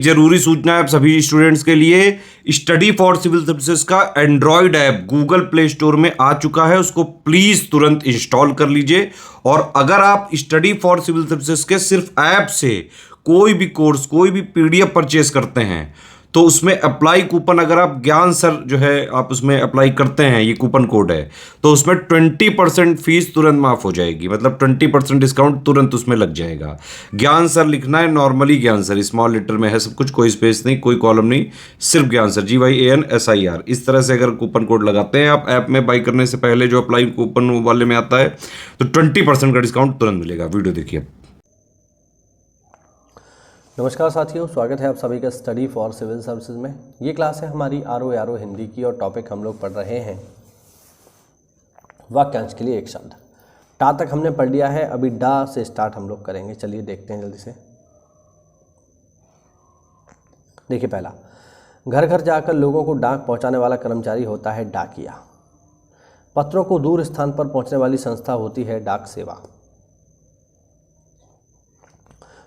जरूरी सूचना है आप सभी स्टूडेंट्स के लिए, स्टडी फॉर सिविल सर्विसेज का Android app Google play store में आ चुका है, उसको प्लीज तुरंत इंस्टॉल कर लीजिए। और अगर आप स्टडी फॉर सिविल सर्विसेज के सिर्फ ऐप से कोई भी कोर्स, कोई भी पीडीएफ परचेस करते हैं तो उसमें अप्लाई कूपन, अगर आप ज्ञान सर जो है आप उसमें अप्लाई करते हैं, ये कूपन कोड है, तो उसमें 20% फीस तुरंत माफ हो जाएगी, मतलब 20% डिस्काउंट तुरंत उसमें लग जाएगा। ज्ञान सर लिखना है, नॉर्मली ज्ञान सर स्मॉल लेटर में है सब कुछ, कोई स्पेस नहीं, कोई कॉलम नहीं, सिर्फ ज्ञान सर, GYANSIR। इस तरह से अगर कूपन कोड लगाते हैं आप ऐप में बाई करने से पहले, जो अप्लाई कूपन वाले में आता है, तो 20% का डिस्काउंट तुरंत मिलेगा। वीडियो देखिए। नमस्कार साथियों, स्वागत है आप सभी का स्टडी फॉर सिविल सर्विसेज में। ये क्लास है हमारी आरओ हिंदी की और टॉपिक हम लोग पढ़ रहे हैं वाक्यांश के लिए एक शब्द। टा तक हमने पढ़ लिया है, अभी डा से स्टार्ट हम लोग करेंगे। चलिए देखते हैं जल्दी से। देखिए पहला, घर घर जाकर लोगों को डाक पहुंचाने वाला कर्मचारी होता है डाकिया। पत्रों को दूर स्थान पर पहुंचने वाली संस्था होती है डाक सेवा।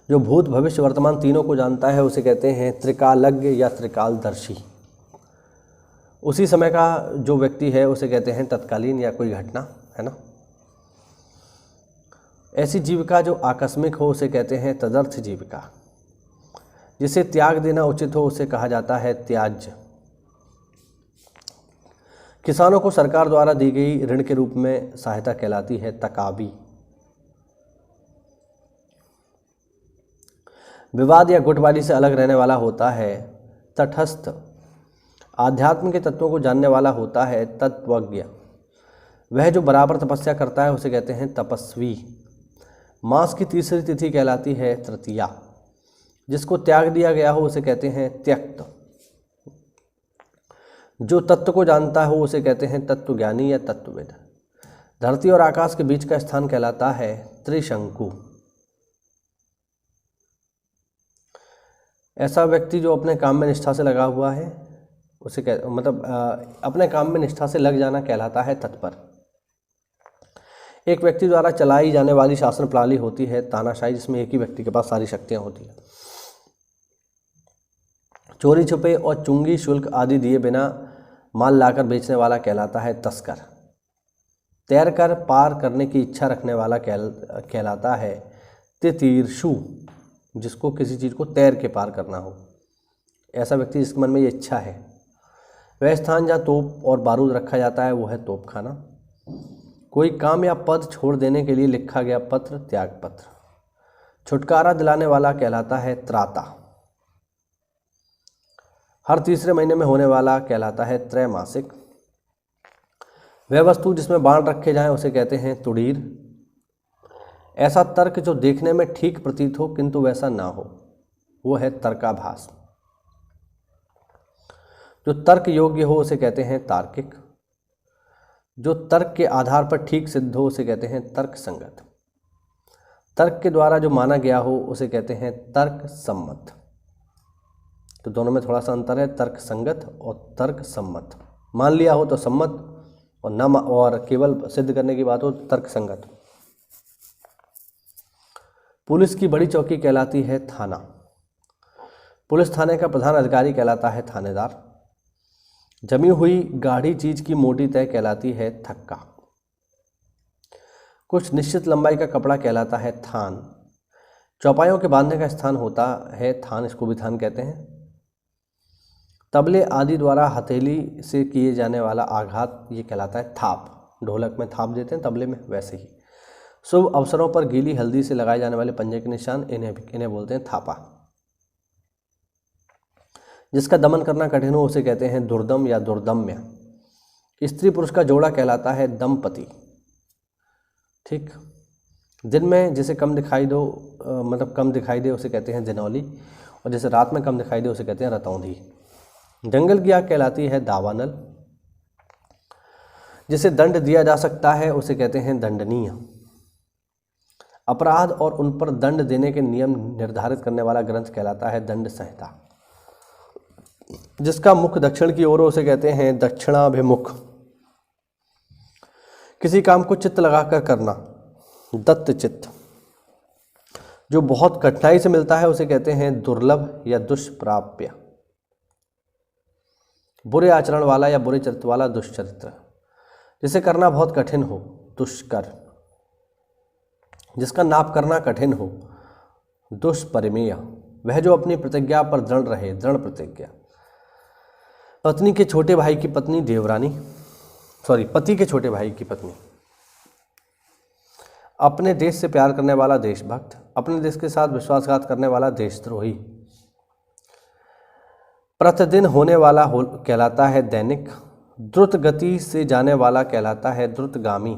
जो भूत भविष्य वर्तमान तीनों को जानता है उसे कहते हैं त्रिकालज्ञ या त्रिकालदर्शी। उसी समय का जो व्यक्ति है उसे कहते हैं तत्कालीन या कोई घटना, है ना। ऐसी जीविका जो आकस्मिक हो उसे कहते हैं तदर्थ जीविका। जिसे त्याग देना उचित हो उसे कहा जाता है त्याज्य। किसानों को सरकार द्वारा दी गई ऋण के रूप में सहायता कहलाती है तकाबी। विवाद या गुटबाजी से अलग रहने वाला होता है तटस्थ। आध्यात्म के तत्वों को जानने वाला होता है तत्वज्ञ। वह जो बराबर तपस्या करता है उसे कहते हैं तपस्वी। मास की तीसरी तिथि कहलाती है तृतीया। जिसको त्याग दिया गया हो उसे कहते हैं त्यक्त। जो तत्व को जानता हो उसे कहते हैं तत्वज्ञानी या तत्वविद। धरती और आकाश के बीच का स्थान कहलाता है त्रिशंकु। ऐसा व्यक्ति जो अपने काम में निष्ठा से लगा हुआ है उसे अपने काम में निष्ठा से लग जाना कहलाता है तत्पर। एक व्यक्ति द्वारा चलाई जाने वाली शासन प्रणाली होती है तानाशाही, जिसमें एक ही व्यक्ति के पास सारी शक्तियां होती हैं। चोरी छुपे और चुंगी शुल्क आदि दिए बिना माल लाकर बेचने वाला कहलाता है तस्कर। तैर कर पार करने की इच्छा रखने वाला कहलाता है तितीर्षु। जिसको किसी चीज़ को तैर के पार करना हो, ऐसा व्यक्ति जिसके मन में ये इच्छा है। वह स्थान जहाँ तोप और बारूद रखा जाता है वो है तोप खाना। कोई काम या पद छोड़ देने के लिए लिखा गया पत्र त्याग पत्र। छुटकारा दिलाने वाला कहलाता है त्राता। हर तीसरे महीने में होने वाला कहलाता है त्रैमासिक। वह वस्तु जिसमें बाण रखे जाएं उसे कहते हैं तुड़ीर। ऐसा तर्क जो देखने में ठीक प्रतीत हो किंतु वैसा ना हो वो है तर्काभास। जो तर्क योग्य हो उसे कहते हैं तार्किक। जो तर्क के आधार पर ठीक सिद्ध हो उसे कहते हैं तर्क संगत। तर्क के द्वारा जो माना गया हो उसे कहते हैं तर्क सम्मत। तो दोनों में थोड़ा सा अंतर है, तर्क संगत और तर्क सम्मत। मान लिया हो तो सम्मत, और केवल सिद्ध करने की बात हो तो तर्क संगत। पुलिस की बड़ी चौकी कहलाती है थाना। पुलिस थाने का प्रधान अधिकारी कहलाता है थानेदार। जमी हुई गाढ़ी चीज की मोटी तय कहलाती है थक्का। कुछ निश्चित लंबाई का कपड़ा कहलाता है थान। चौपायों के बांधने का स्थान होता है थान, इसको भी थान कहते हैं। तबले आदि द्वारा हथेली से किए जाने वाला आघात ये कहलाता है थाप। ढोलक में थाप देते हैं, तबले में वैसे ही। शुभ अवसरों पर गीली हल्दी से लगाए जाने वाले पंजे के निशान इन्हें बोलते हैं थापा। जिसका दमन करना कठिन हो उसे कहते हैं दुर्दम या दुर्दम्य। स्त्री पुरुष का जोड़ा कहलाता है दंपति। ठीक। दिन में जिसे कम दिखाई दो कम दिखाई दे उसे कहते हैं दिनौली, और जिसे रात में कम दिखाई दे उसे कहते हैं रतौंधी। जंगल की आग कहलाती है दावानल। जिसे दंड दिया जा सकता है उसे कहते हैं दंडनीय। अपराध और उन पर दंड देने के नियम निर्धारित करने वाला ग्रंथ कहलाता है दंड संहिता। जिसका मुख दक्षिण की ओर हो उसे कहते हैं दक्षिणाभिमुख। किसी काम को चित्त लगाकर करना दत्त चित्त। जो बहुत कठिनाई से मिलता है उसे कहते हैं दुर्लभ या दुष्प्राप्य। बुरे आचरण वाला या बुरे चरित्र वाला दुष्चरित्र। जिसे करना बहुत कठिन हो दुष्कर। जिसका नाप करना कठिन हो दुष्परिमेय। वह जो अपनी प्रतिज्ञा पर दृढ़ रहे दृढ़ प्रतिज्ञा। पत्नी के छोटे भाई की पत्नी देवरानी, पति के छोटे भाई की पत्नी। अपने देश से प्यार करने वाला देशभक्त। अपने देश के साथ विश्वासघात करने वाला देशद्रोही। प्रतिदिन होने वाला कहलाता है दैनिक। द्रुत गति से जाने वाला कहलाता है द्रुतगामी।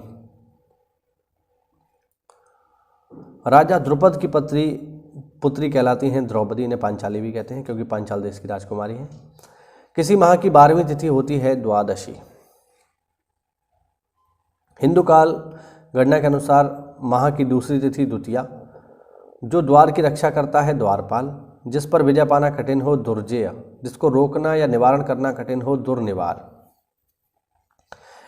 राजा द्रुपद की पुत्री कहलाती हैं द्रौपदी। इन्हें पांचाली भी कहते हैं क्योंकि पांचाल देश की राजकुमारी हैं। किसी माह की 12वीं तिथि होती है द्वादशी। हिंदू काल गणना के अनुसार माह की दूसरी तिथि द्वितीया। जो द्वार की रक्षा करता है द्वारपाल। जिस पर विजय पाना कठिन हो दुर्जेय। जिसको रोकना या निवारण करना कठिन हो दुर्निवार।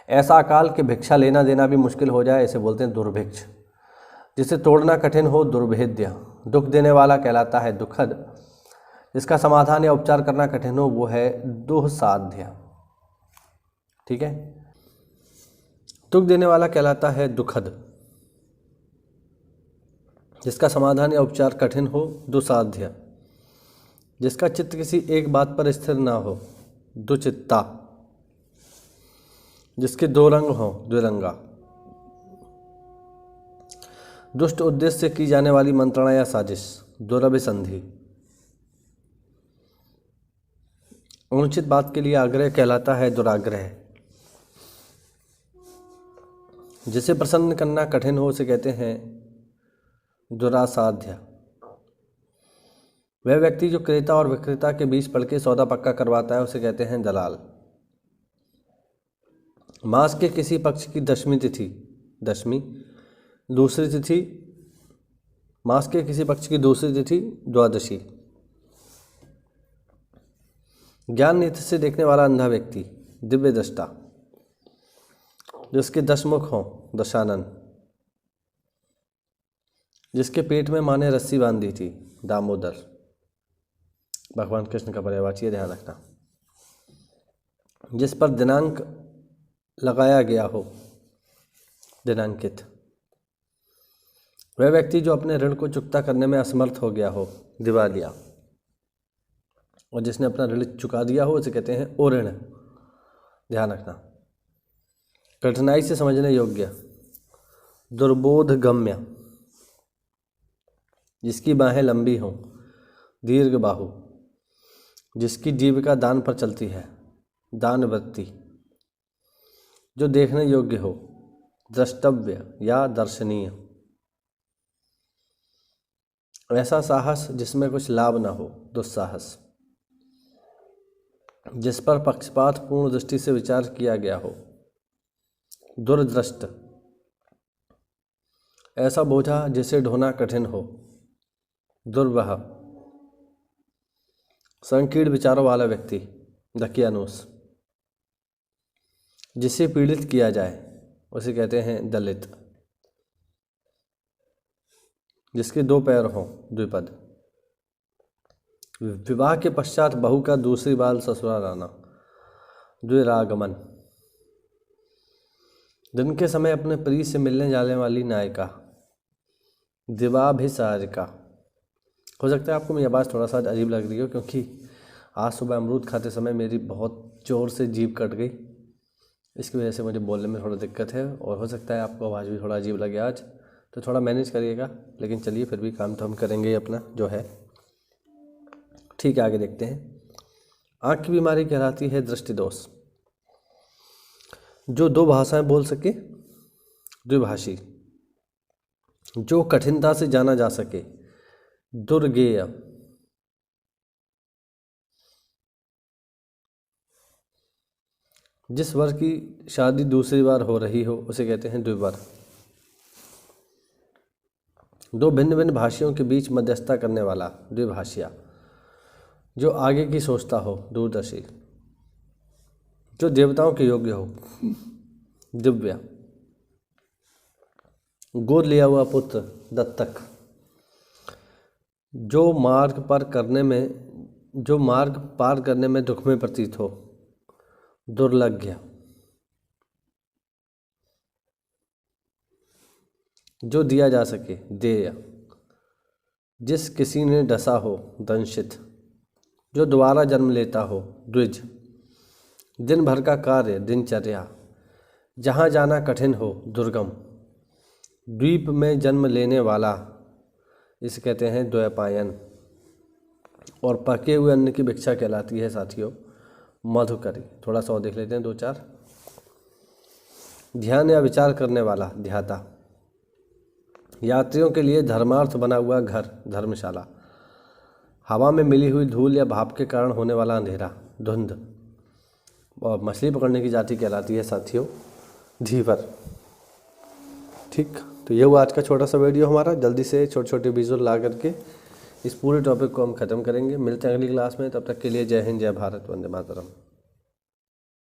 ऐसा अकाल कि भिक्षा लेना देना भी मुश्किल हो जाए इसे बोलते हैं दुर्भिक्ष। जिसे तोड़ना कठिन हो दुर्भेद्य। दुख देने वाला कहलाता है दुखद। जिसका समाधान या उपचार करना कठिन हो वो है दुःसाध्य। ठीक है, दुख देने वाला कहलाता है दुखद। जिसका समाधान या उपचार कठिन हो दुसाध्य। जिसका चित्त किसी एक बात पर स्थिर ना हो दुचित्ता। जिसके दो रंग हो द्विरंगा। दुष्ट उद्देश्य से की जाने वाली मंत्रणा या साजिश दुरभिसंधि। अनुचित बात के लिए आग्रह कहलाता है दुराग्रह। जिसे प्रसन्न करना कठिन हो उसे कहते हैं दुरासाध्य। वह व्यक्ति जो क्रेता और विक्रेता के बीच पड़ के सौदा पक्का करवाता है उसे कहते हैं दलाल। मास के किसी पक्ष की दशमी दूसरी तिथि। मास के किसी पक्ष की दूसरी तिथि द्वादशी। ज्ञान नेत्र से देखने वाला अंधा व्यक्ति दिव्य दृष्टा। जिसके 10 मुख हों दशानन। जिसके पेट में माँ ने रस्सी बांधी थी दामोदर। भगवान कृष्ण का पर्यायवाची ध्यान रखना। जिस पर दिनांक लगाया गया हो दिनांकित। वह व्यक्ति जो अपने ऋण को चुकता करने में असमर्थ हो गया हो दिवालिया। और जिसने अपना ऋण चुका दिया हो उसे कहते हैं ओऋण। ध्यान रखना। कठिनाई से समझने योग्य दुर्बोधगम्य। जिसकी बाहें लंबी हों दीर्घ बाहु। जिसकी जीविका दान पर चलती है दान वृत्ति। जो देखने योग्य हो द्रष्टव्य या दर्शनीय। ऐसा साहस जिसमें कुछ लाभ न हो दुस्साहस। जिस पर पक्षपात पूर्ण दृष्टि से विचार किया गया हो दुर्दृष्ट। ऐसा बोझा जिसे ढोना कठिन हो दुर्वह। संकीर्ण विचारों वाला व्यक्ति दकियानूस। जिसे पीड़ित किया जाए उसे कहते हैं दलित। जिसके 2 पैर हों द्विपद। विवाह के पश्चात बहू का दूसरी बार ससुराल आना द्विरागमन। दिन के समय अपने प्रिय से मिलने जाने वाली नायिका दिवाभिसारिका। हो सकता है आपको मेरी आवाज़ थोड़ा सा अजीब लग रही हो क्योंकि आज सुबह अमरूद खाते समय मेरी बहुत ज़ोर से जीभ कट गई। इसकी वजह से मुझे बोलने में थोड़ा दिक्कत है और हो सकता है आपको आवाज़ भी थोड़ा अजीब लगे आज, तो थोड़ा मैनेज करिएगा। लेकिन चलिए फिर भी काम तो हम करेंगे अपना जो है। ठीक है, आगे देखते हैं। आँख की बीमारी कहलाती है दृष्टि दोष। जो 2 भाषाएं बोल सके द्विभाषी। जो कठिनता से जाना जा सके दुर्गेय। जिस वर की शादी दूसरी बार हो रही हो उसे कहते हैं द्विवर। 2 भिन्न भिन्न भाषियों के बीच मध्यस्थता करने वाला द्विभाषिया। जो आगे की सोचता हो दूरदर्शी। जो देवताओं के योग्य हो दिव्य। गोद लिया हुआ पुत्र दत्तक। जो मार्ग पार करने में दुख में प्रतीत हो। दुर्लग्य। जो दिया जा सके। देय। जिस किसी ने डसा हो। दंशित। जो दोबारा जन्म लेता हो। द्विज। दिन भर का कार्य। दिनचर्या। जहाँ जाना कठिन हो। दुर्गम। द्वीप में जन्म लेने वाला, इसे कहते हैं द्वैपायन। और पके हुए अन्न की भिक्षा कहलाती है साथियों मधुकरी। थोड़ा सा और देख लेते हैं 2-4। ध्यान या विचार करने वाला। ध्याता। यात्रियों के लिए धर्मार्थ बना हुआ घर। धर्मशाला। हवा में मिली हुई धूल या भाप के कारण होने वाला अंधेरा। धुंध। और मछली पकड़ने की जाति कहलाती है साथियों धीवर। ठीक, तो ये हुआ आज का छोटा सा वीडियो हमारा। जल्दी से छोटे छोटे विजुअल ला करके इस पूरे टॉपिक को हम ख़त्म करेंगे। मिलते हैं अगली क्लास में, तब तक के लिए जय हिंद, जय भारत, वंदे मातरम।